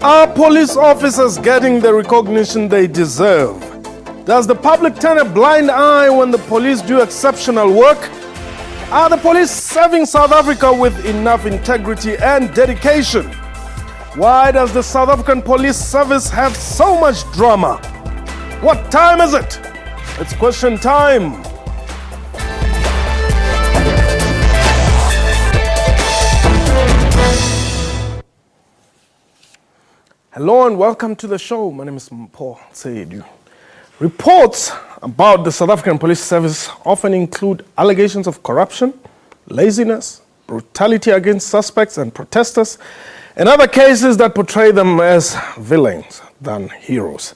Are police officers getting the recognition they deserve? Does the public turn a blind eye when the police do exceptional work? Are the police serving South Africa with enough integrity and dedication? Why does the South African Police Service have so much drama? What time is it? It's question time. Hello and welcome to the show. My name is Paul Seidu. Reports about the South African Police Service often include allegations of corruption, laziness, brutality against suspects and protesters, and other cases that portray them as villains than heroes.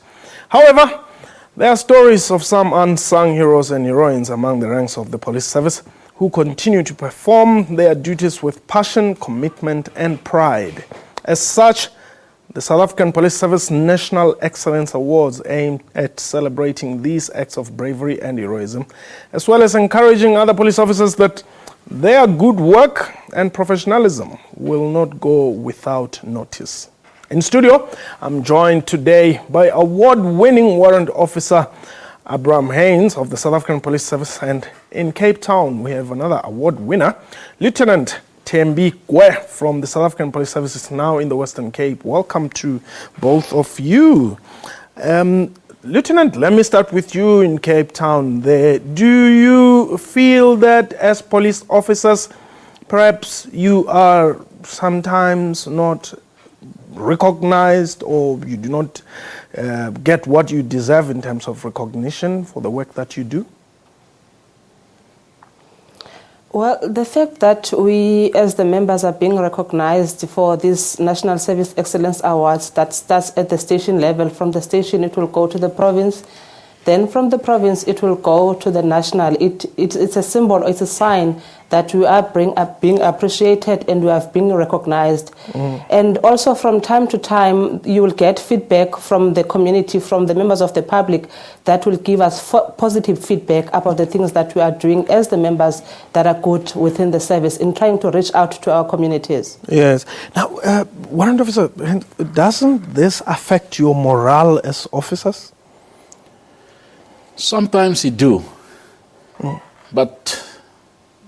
However, there are stories of some unsung heroes and heroines among the ranks of the police service who continue to perform their duties with passion, commitment, and pride. As such, the South African Police Service National Excellence Awards aim at celebrating these acts of bravery and heroism, as well as encouraging other police officers that their good work and professionalism will not go without notice. In studio, I'm joined today by award-winning warrant officer Abraham Haynes of the South African Police Service, and in Cape Town we have another award winner, Lieutenant Thembi Gwe from the South African Police Service, is now in the Western Cape. Welcome to both of you. Lieutenant, let me start with you in Cape Town there. Do you feel that as police officers, perhaps you are sometimes not recognized, or you do not get what you deserve in terms of recognition for the work that you do? Well, the fact that we, as the members, are being recognized for these National Service Excellence Awards, that starts at the station level. From the station, it will go to the province. Then from the province, it will go to the national. It's a symbol, it's a sign that we are being appreciated and we are being recognized. And also from time to time, you will get feedback from the community, from the members of the public, that will give us positive feedback about the things that we are doing as the members that are good within the service in trying to reach out to our communities. Yes. Now, Warrant Officer, doesn't this affect your morale as officers? Sometimes it do. But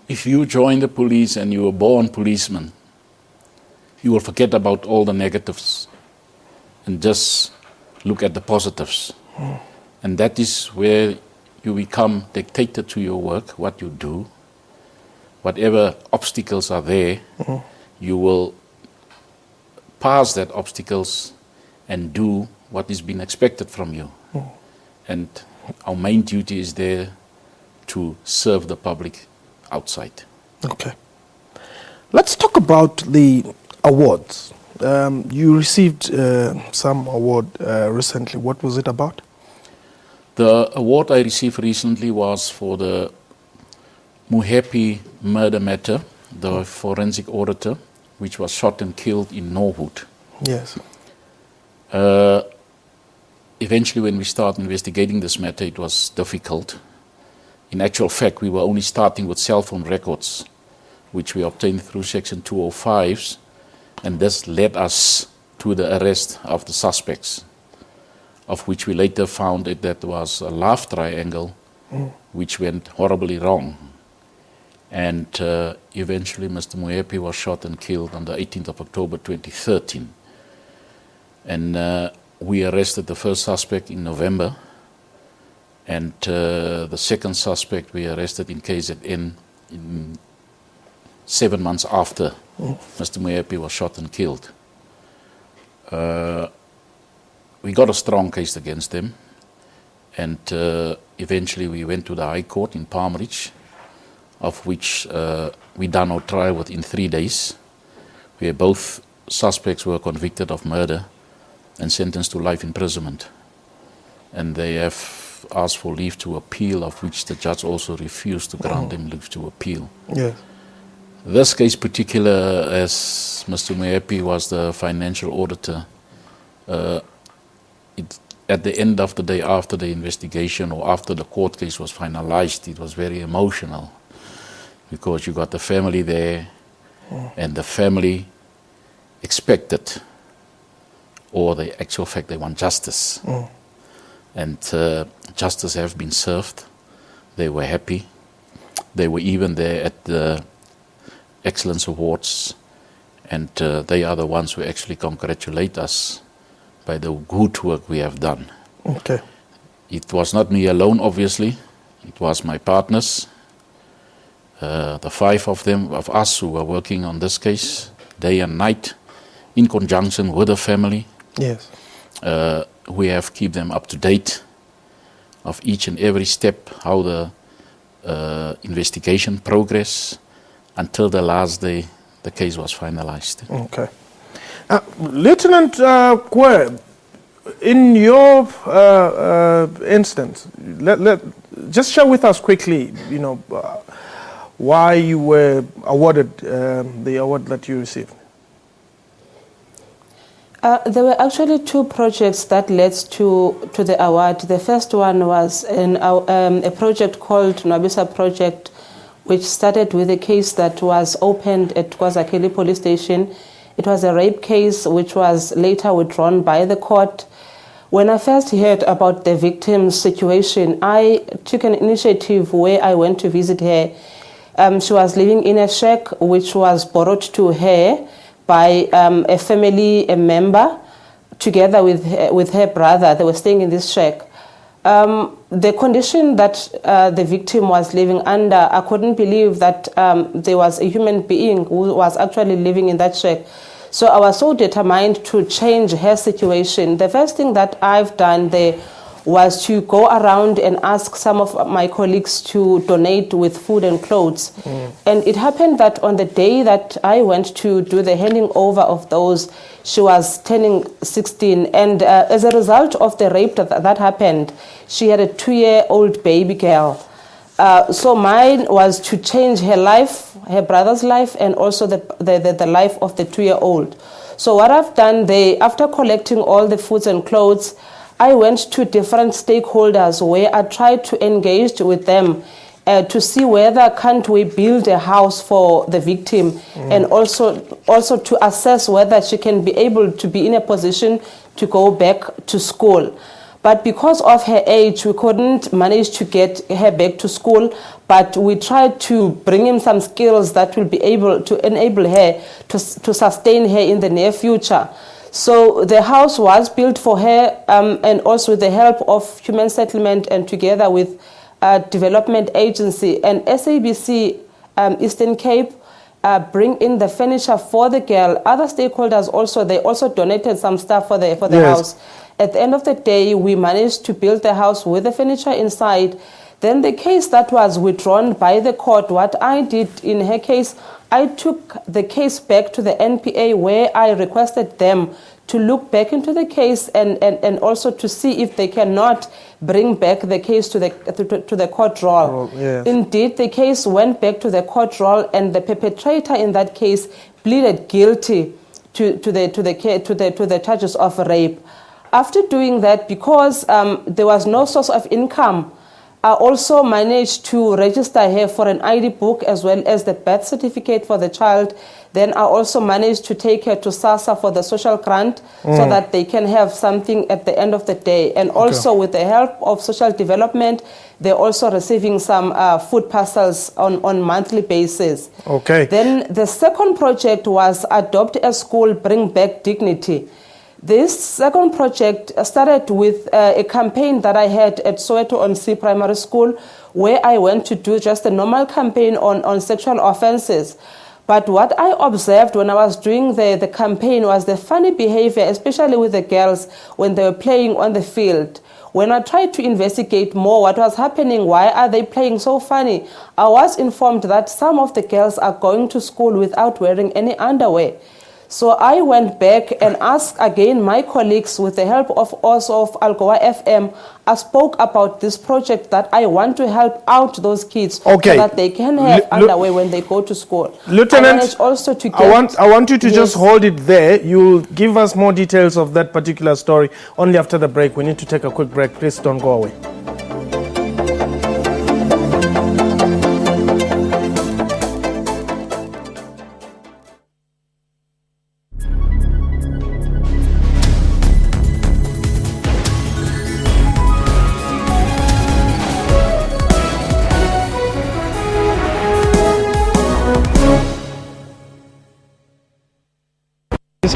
if you join the police and you are born policeman, you will forget about all the negatives and just look at the positives. And that is where you become dictated to your work, what you do. Whatever obstacles are there, you will pass that obstacles and do what is being expected from you. And our main duty is there to serve the public outside. Okay. Let's talk about the awards. You received some award recently. What was it about? The award I received recently was for the Muhepi murder matter, the forensic auditor, which was shot and killed in Norwood. Yes. Eventually, when we started investigating this matter, it was difficult. In actual fact, we were only starting with cell phone records, which we obtained through Section 205s, and this led us to the arrest of the suspects, of which we later found that was a love triangle, which went horribly wrong. And eventually, Mr. Muhepi was shot and killed on the 18th of October 2013. And we arrested the first suspect in November, and the second suspect we arrested in KZN 7 months after Mr. Muhepi was shot and killed. We got a strong case against them, and eventually we went to the High Court in Palm Ridge, of which we done our trial within 3 days, where both suspects were convicted of murder and sentenced to life imprisonment. And they have asked for leave to appeal, of which the judge also refused to grant them leave to appeal. Yes. This case particular, as Mr. Muhepi was the financial auditor, at the end of the day, after the investigation or after the court case was finalized, it was very emotional, because you got the family there, and the family expected or the actual fact they want justice. And justice have been served. They were happy. They were even there at the Excellence Awards, and they are the ones who actually congratulate us by the good work we have done. Okay. It was not me alone, obviously. It was my partners, the 5 of them, of us, who were working on this case day and night in conjunction with the family. Yes. We have keep them up to date of each and every step, how the investigation progress until the last day the case was finalized. Okay. Lieutenant Kwe, in your instance, just share with us quickly, why you were awarded the award that you received. There were actually 2 projects that led to the award. The first one was a project called Nwabisa Project, which started with a case that was opened at KwaZakhele Police Station. It was a rape case which was later withdrawn by the court. When I first heard about the victim's situation, I took an initiative where I went to visit her. She was living in a shack which was borrowed to her by a family member together with her brother. They were staying in this shack. The condition that the victim was living under, I couldn't believe that there was a human being who was actually living in that shack. So I was so determined to change her situation. The first thing that I've done there was to go around and ask some of my colleagues to donate with food and clothes. And it happened that on the day that I went to do the handing over of those, she was turning 16. And as a result of the rape that happened, she had a 2-year-old baby girl. So mine was to change her life, her brother's life, and also the life of the 2-year-old. So what I've done there, after collecting all the foods and clothes, I went to different stakeholders where I tried to engage with them to see whether can't we build a house for the victim, and also to assess whether she can be able to be in a position to go back to school. But because of her age, we couldn't manage to get her back to school, but we tried to bring in some skills that will be able to enable her to sustain her in the near future. So the house was built for her, and also with the help of Human Settlement and together with Development Agency and SABC Eastern Cape bring in the furniture for the girl. Other stakeholders also donated some stuff for the house. At the end of the day, we managed to build the house with the furniture inside. Then the case that was withdrawn by the court, what I did in her case, I took the case back to the NPA where I requested them to look back into the case and also to see if they cannot bring back the case to the court roll. Yes. Indeed, the case went back to the court roll, and the perpetrator in that case pleaded guilty to the charges of rape. After doing that, because there was no source of income, I also managed to register her for an ID book as well as the birth certificate for the child. Then I also managed to take her to SASA for the social grant so that they can have something at the end of the day. And also with the help of social development, they're also receiving some food parcels on monthly basis. Okay. Then the second project was Adopt a School, Bring Back Dignity. This second project started with a campaign that I had at Soweto on Sea Primary School, where I went to do just a normal campaign on sexual offenses. But what I observed when I was doing the campaign was the funny behavior, especially with the girls when they were playing on the field. When I tried to investigate more what was happening, why are they playing so funny, I was informed that some of the girls are going to school without wearing any underwear. So I went back and asked again my colleagues with the help of also of Algoa FM. I spoke about this project that I want to help out those kids so that they can have underwear when they go to school. Lieutenant, also to get, I want you to just hold it there. You'll give us more details of that particular story only after the break. We need to take a quick break. Please don't go away.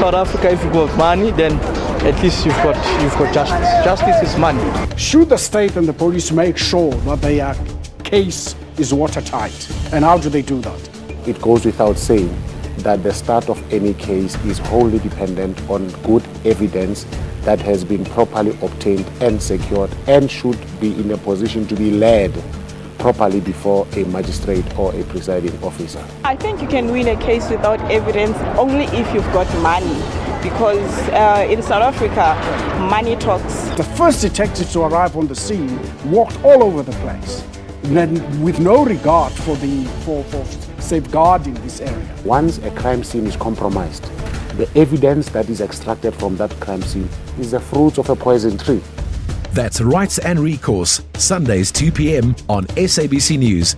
South Africa, if you've got money, then at least you've got justice. Justice is money. Should the state and the police make sure that their case is watertight? And how do they do that? It goes without saying that the start of any case is wholly dependent on good evidence that has been properly obtained and secured and should be in a position to be led properly before a magistrate or a presiding officer. I think you can win a case without evidence only if you've got money, because in South Africa, money talks. The first detectives to arrive on the scene walked all over the place, with no regard for safeguarding this area. Once a crime scene is compromised, the evidence that is extracted from that crime scene is the fruits of a poison tree. That's Rights and Recourse, Sundays 2 p.m. on SABC News.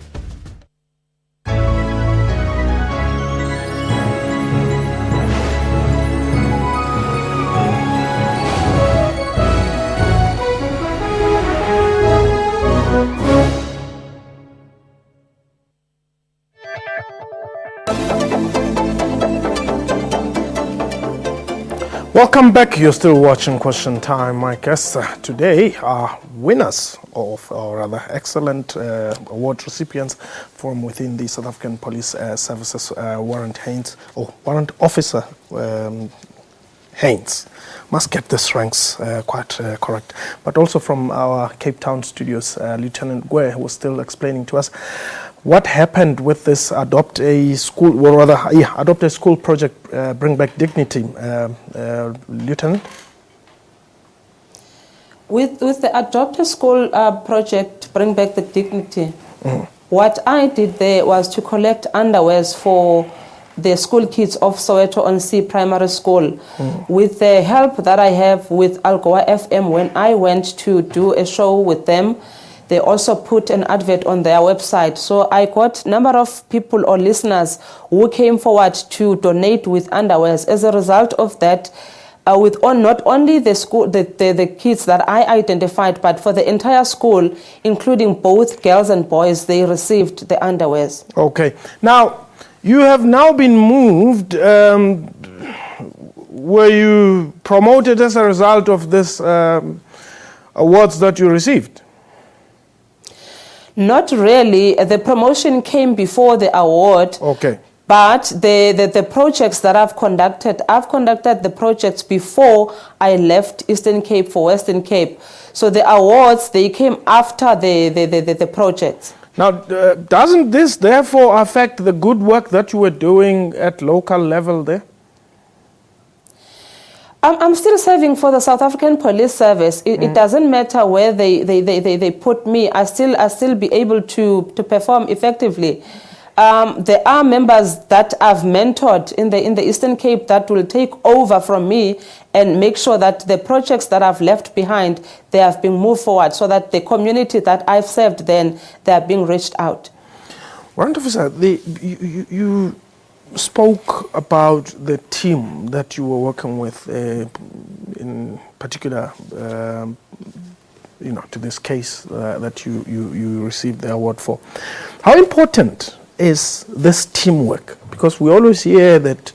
Welcome back. You're still watching Question Time. My guests today are winners of, or rather excellent award recipients from within the South African Police Services, Warrant Officer Haynes. Must get this ranks quite correct. But also from our Cape Town studios, Lieutenant Gwe was still explaining to us what happened with this Adopt a School, or rather, Adopt a School project, Bring Back Dignity, Lieutenant? With the Adopt a School project, Bring Back the Dignity, what I did there was to collect underwears for the school kids of Soweto on Sea Primary School. With the help that I have with Algoa FM, when I went to do a show with them, they also put an advert on their website. So I got a number of people or listeners who came forward to donate with underwears. As a result of that, with not only the school, the kids that I identified, but for the entire school, including both girls and boys, they received the underwears. Okay. Now, you have now been moved. Were you promoted as a result of this awards that you received? Not really. The promotion came before the award. Okay. But the projects that I've conducted the projects before I left Eastern Cape for Western Cape. So the awards, they came after the projects. Now, doesn't this therefore affect the good work that you were doing at local level there? I'm still serving for the South African Police Service. It doesn't matter where they put me. I still be able to perform effectively. There are members that I've mentored in the Eastern Cape that will take over from me and make sure that the projects that I've left behind, they have been moved forward, so that the community that I've served then, they are being reached out. Warrant Officer, you spoke about the team that you were working with, in particular, to this case that you received the award for. How important is this teamwork? Because we always hear that,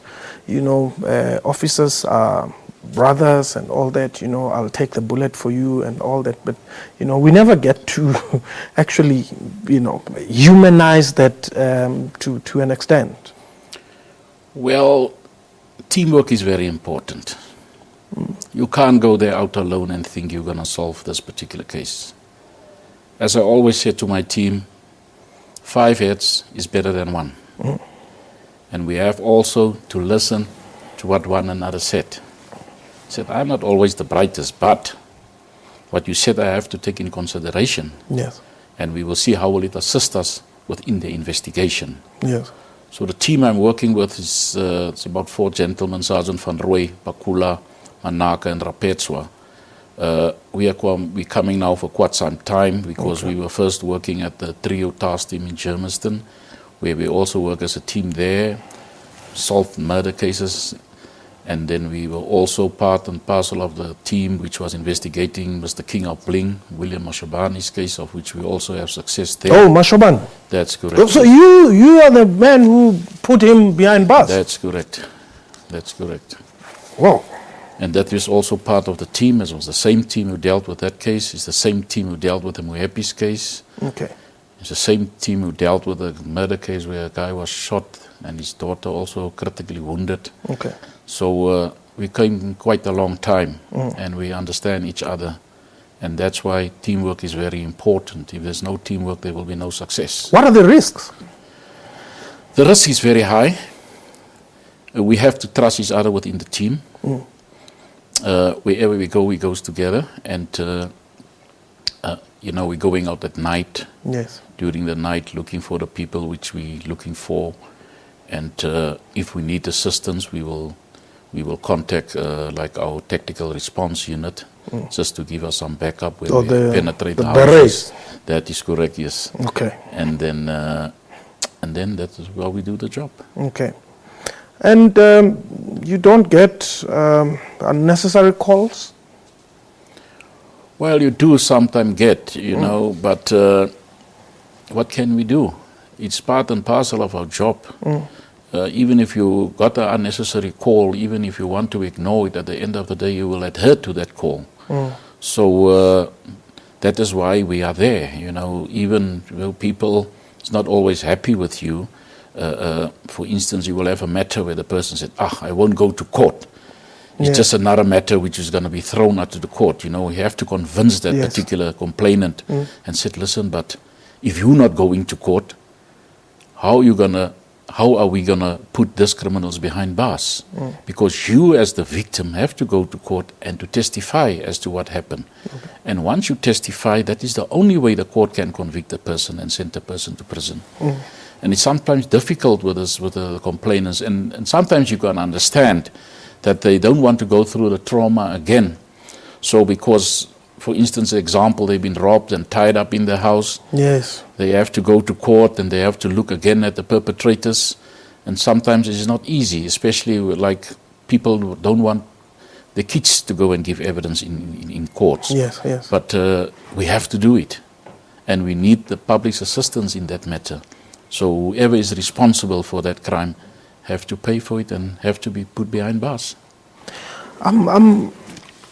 officers are brothers and all that, I'll take the bullet for you and all that, but, we never get to actually, humanize that to an extent. Well, teamwork is very important. You can't go there out alone and think you're going to solve this particular case. As I always say to my team, 5 heads is better than 1. And we have also to listen to what one another said. I said, I'm not always the brightest, but what you said I have to take in consideration. Yes. And we will see how will it assist us within the investigation. Yes. So the team I'm working with is it's about 4 gentlemen, Sergeant Van Rooy, Bakula, Manaka and Rapetswa. We're coming now for quite some time because we were first working at the Trio task team in Germiston, where we also work as a team there, solved murder cases, and then we were also part and parcel of the team which was investigating Mr. King of Bling, William Mashobani's case, of which we also have success there. Oh, Mashoban. That's correct. So you are the man who put him behind bars. That's correct. That's correct. Whoa. And that is also part of the team. It was the same team who dealt with that case. It's the same team who dealt with the Muhepi's case. Okay. It's the same team who dealt with the murder case where a guy was shot and his daughter also critically wounded. Okay. So we came quite a long time and we understand each other. And that's why teamwork is very important. If there's no teamwork, there will be no success. What are the risks? The risk is very high. We have to trust each other within the team. Wherever we go together. And, we're going out at night. Yes. During the night, looking for the people which we're looking for. And if we need assistance, we will contact like our tactical response unit just to give us some backup when we penetrate the houses. Berets. That is correct, yes. Okay. And then that is how we do the job. Okay. And you don't get unnecessary calls? Well, you do sometimes get, but what can we do? It's part and parcel of our job. Even if you got an unnecessary call, even if you want to ignore it, at the end of the day you will adhere to that call. So that is why we are there. Even people is not always happy with you. For instance, you will have a matter where the person said, I won't go to court. It's just another matter which is going to be thrown out to the court. You have to convince that particular complainant and said, listen, but if you're not going to court, how are we going to put these criminals behind bars? Because you as the victim have to go to court and to testify as to what happened. Okay. And once you testify, that is the only way the court can convict the person and send the person to prison. And it's sometimes difficult with the complainants. And sometimes you can understand that they don't want to go through the trauma again. So because, for instance, example, they've been robbed and tied up in their house. Yes. They have to go to court and they have to look again at the perpetrators. And sometimes it is not easy, especially like people who don't want the kids to go and give evidence in courts. Yes, yes. But we have to do it. And we need the public's assistance in that matter. So whoever is responsible for that crime have to pay for it and have to be put behind bars. I'm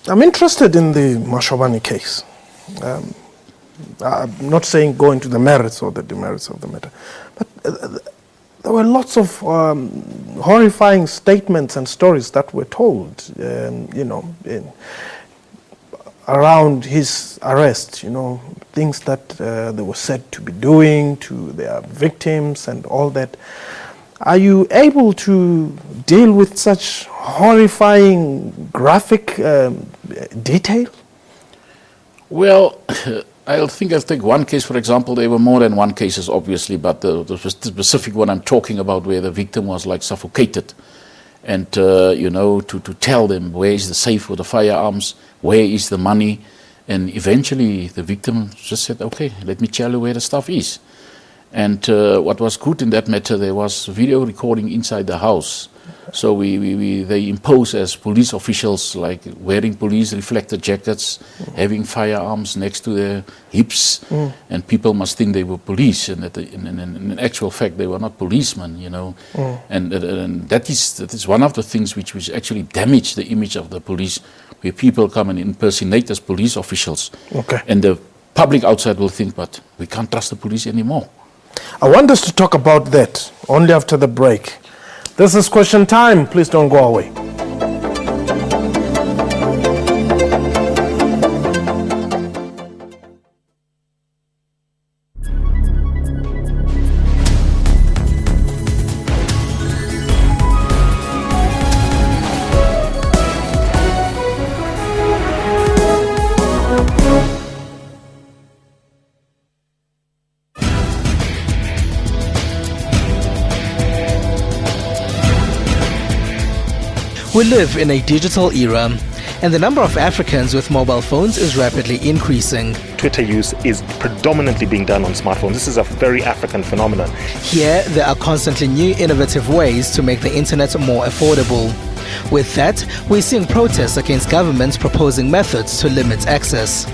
interested in the Mashobani case. I'm not saying go into the merits or the demerits of the matter, but there were lots of horrifying statements and stories that were told, around his arrest, things that they were said to be doing to their victims and all that. Are you able to deal with such horrifying graphic detail? Well, I'll take one case, for example. There were more than one cases, obviously, but the specific one I'm talking about where the victim was like suffocated. And, to tell them where is the safe for the firearms, where is the money. And eventually the victim just said, okay, let me tell you where the stuff is. And what was good in that matter, there was video recording inside the house. So they impose as police officials, like wearing police reflector jackets, having firearms next to their hips, and people must think they were police, and in actual fact they were not policemen, And that is one of the things which actually damage the image of the police, where people come and impersonate as police officials, and the public outside will think, but we can't trust the police anymore. I want us to talk about that only after the break. This is Question Time. Please don't go away. We live in a digital era, and the number of Africans with mobile phones is rapidly increasing. Twitter use is predominantly being done on smartphones. This is a very African phenomenon. Here, there are constantly new innovative ways to make the internet more affordable. With that, we're seeing protests against governments proposing methods to limit access.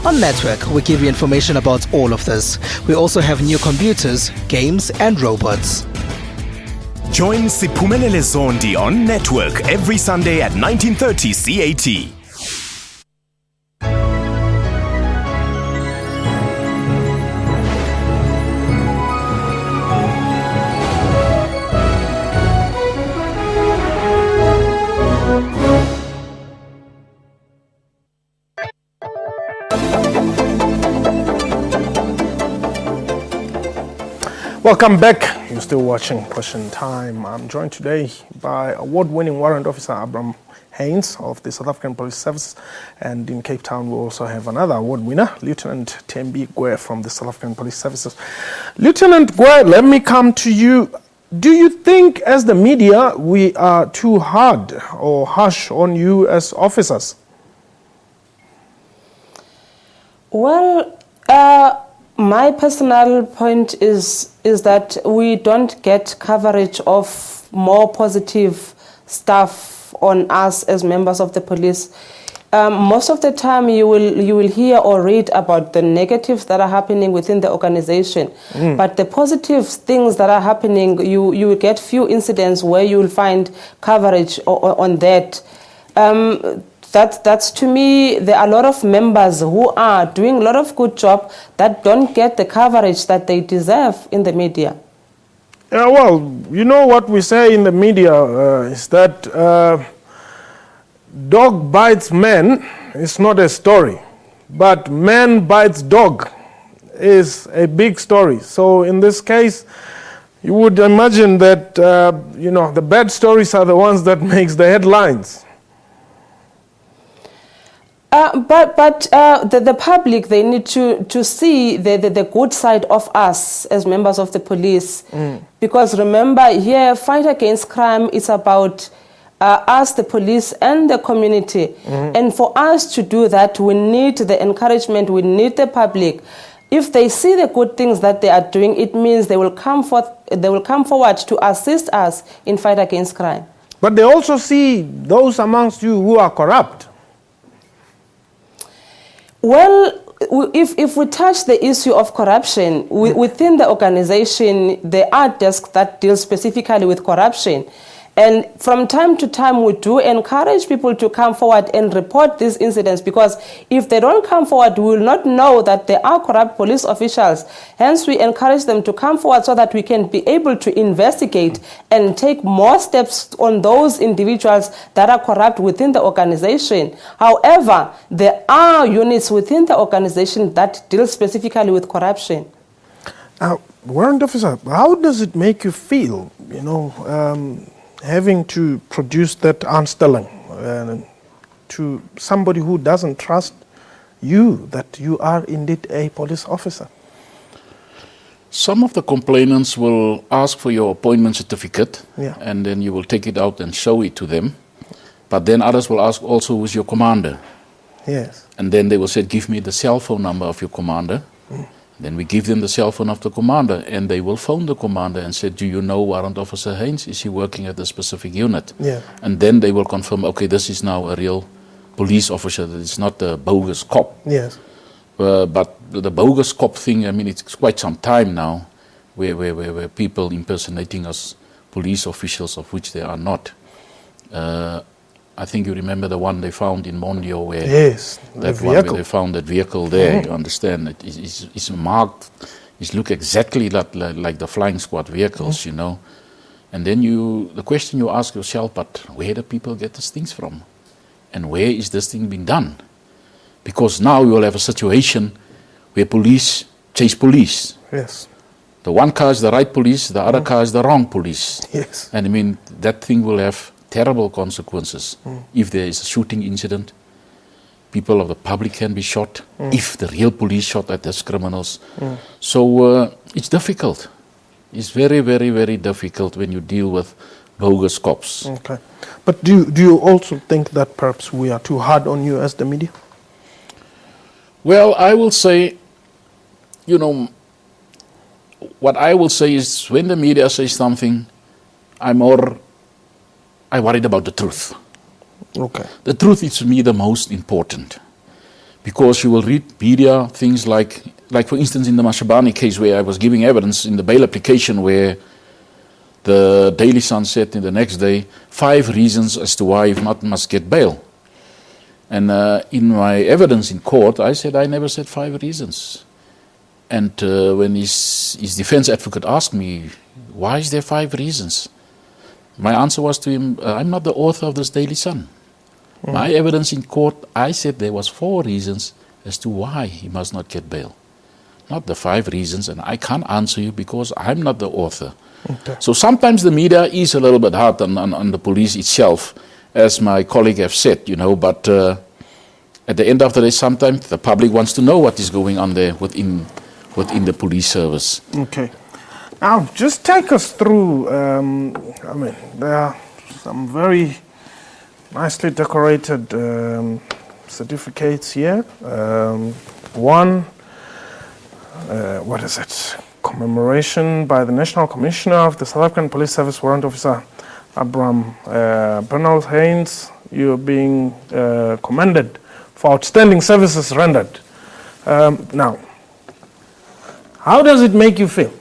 On Network, we give you information about all of this. We also have new computers, games, and robots. Join Siphumelele Zondi on Network every Sunday at 19:30 CAT. Welcome back. You're still watching Question Time. I'm joined today by award-winning warrant officer Abraham Haynes of the South African Police Service, and in Cape Town we also have another award winner, Lieutenant Tembi Gwe from the South African Police Services. Lieutenant Gwe, let me come to you. Do you think, as the media, we are too hard or harsh on you as officers? Well, my personal point is that we don't get coverage of more positive stuff on us as members of the police. Most of the time you will hear or read about the negatives that are happening within the organization. But the positive things that are happening, you will get few incidents where you will find coverage on that. That's to me, there are a lot of members who are doing a lot of good job that don't get the coverage that they deserve in the media. Yeah, well, you know what we say in the media is that dog bites man is not a story, but man bites dog is a big story. So in this case, you would imagine that the bad stories are the ones that makes the headlines. But the public, they need to see the good side of us as members of the police. Because remember, here, fight against crime is about us, the police, and the community. And for us to do that, we need the encouragement, we need the public. If they see the good things that they are doing, it means they will come forward to assist us in fight against crime. But they also see those amongst you who are corrupt. Well, if we touch the issue of corruption, within the organization, there are desks that deal specifically with corruption. And from time to time, we do encourage people to come forward and report these incidents, because if they don't come forward, we will not know that there are corrupt police officials. Hence, we encourage them to come forward so that we can be able to investigate and take more steps on those individuals that are corrupt within the organization. However, there are units within the organization that deal specifically with corruption. Warrant officer, how does it make you feel, having to produce that aanstelling to somebody who doesn't trust you, that you are indeed a police officer? Some of the complainants will ask for your appointment certificate, and then you will take it out and show it to them. But then others will ask also, who's your commander? Yes. And then they will say, give me the cell phone number of your commander. Then we give them the cell phone of the commander, and they will phone the commander and say, do you know Warrant Officer Haynes? Is he working at a specific unit? Yeah. And then they will confirm, okay, this is now a real police officer, that is not a bogus cop. Yes. But the bogus cop thing, I mean, it's quite some time now, where people impersonating us police officials, of which they are not. I think you remember the one they found in Mondio, where where they found that vehicle there. You understand? It's marked. It look exactly like the flying squad vehicles, And then the question you ask yourself, but where do people get these things from, and where is this thing being done? Because now you will have a situation where police chase police. Yes. The one car is the right police, the other car is the wrong police. Yes. And I mean, that thing will have terrible consequences. If there is a shooting incident, people of the public can be shot. If the real police shot at these criminals. So it's difficult. It's very, very, very difficult when you deal with bogus cops. Okay. But do you also think that perhaps we are too hard on you as the media? Well, I will say, what I will say is, when the media says something, I worried about the truth. Okay. The truth is, to me, the most important. Because you will read media things like for instance, in the Mashabane case, where I was giving evidence in the bail application, where The Daily Sun said in the next day, 5 reasons as to why you must get bail. And in my evidence in court, I said I never said 5 reasons. And when his defense advocate asked me, why is there 5 reasons? My answer was to him, I'm not the author of this Daily Sun. My evidence in court, I said there was 4 reasons as to why he must not get bail. Not the 5 reasons, and I can't answer you because I'm not the author. Okay. So sometimes the media is a little bit hard on the police itself, as my colleague have said, but at the end of the day, sometimes the public wants to know what is going on there within the police service. Okay. Now, just take us through, there are some very nicely decorated certificates here. One, what is it? Commemoration by the National Commissioner of the South African Police Service Warrant Officer Abraham Bernal Haynes. You're being commended for outstanding services rendered. Now, how does it make you feel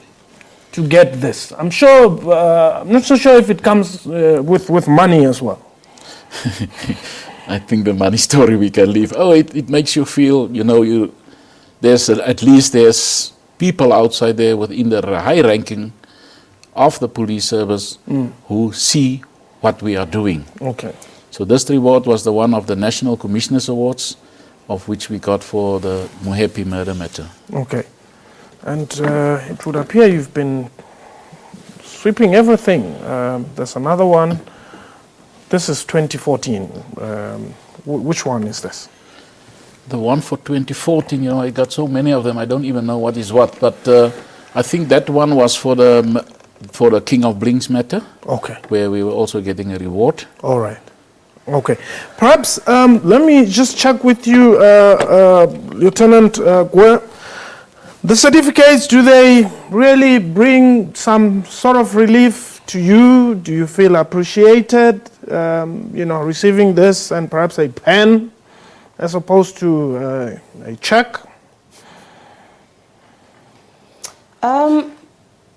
to get this? I'm not so sure if it comes with money as well. I think the money story we can leave. It makes you feel, at least there's people outside there within the high ranking of the police service who see what we are doing. Okay. So this reward was the one of the National Commissioners Awards, of which we got for the Mohepi murder matter. Okay. And it would appear you've been sweeping everything. There's another one. This is 2014. Which one is this? The one for 2014, I got so many of them, I don't even know what is what. But I think that one was for the King of Blinks matter. Okay. Where we were also getting a reward. All right. Okay. Perhaps let me just check with you, Lieutenant Gwe. The certificates, do they really bring some sort of relief to you? Do you feel appreciated, receiving this and perhaps a pen as opposed to a check?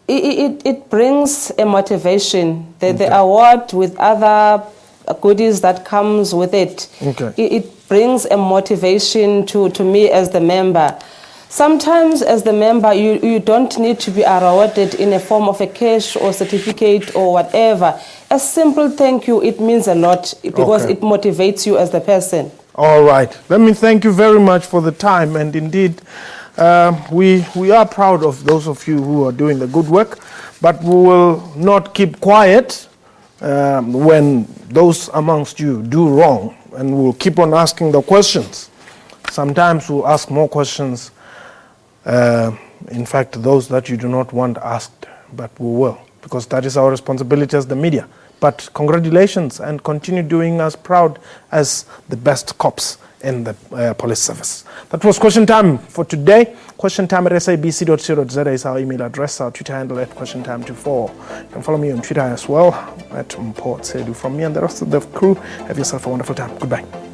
It brings a motivation. The award with other goodies that comes with it. Okay. It brings a motivation to me as the member. Sometimes as the member, you don't need to be rewarded in a form of a cash or certificate or whatever. A simple thank you, it means a lot because it motivates you as the person. All right. Let me thank you very much for the time. And indeed, we are proud of those of you who are doing the good work, but we will not keep quiet when those amongst you do wrong, and we'll keep on asking the questions. Sometimes we'll ask more questions, in fact, those that you do not want asked, but we will, because that is our responsibility as the media. But congratulations, and continue doing us proud as the best cops in the police service. That was Question Time for today. Question Time at sabc.co.za is our email address, our Twitter handle at QuestionTime24. You can follow me on Twitter as well at Mpho Tsedu. From me and the rest of the crew, have yourself a wonderful time. Goodbye.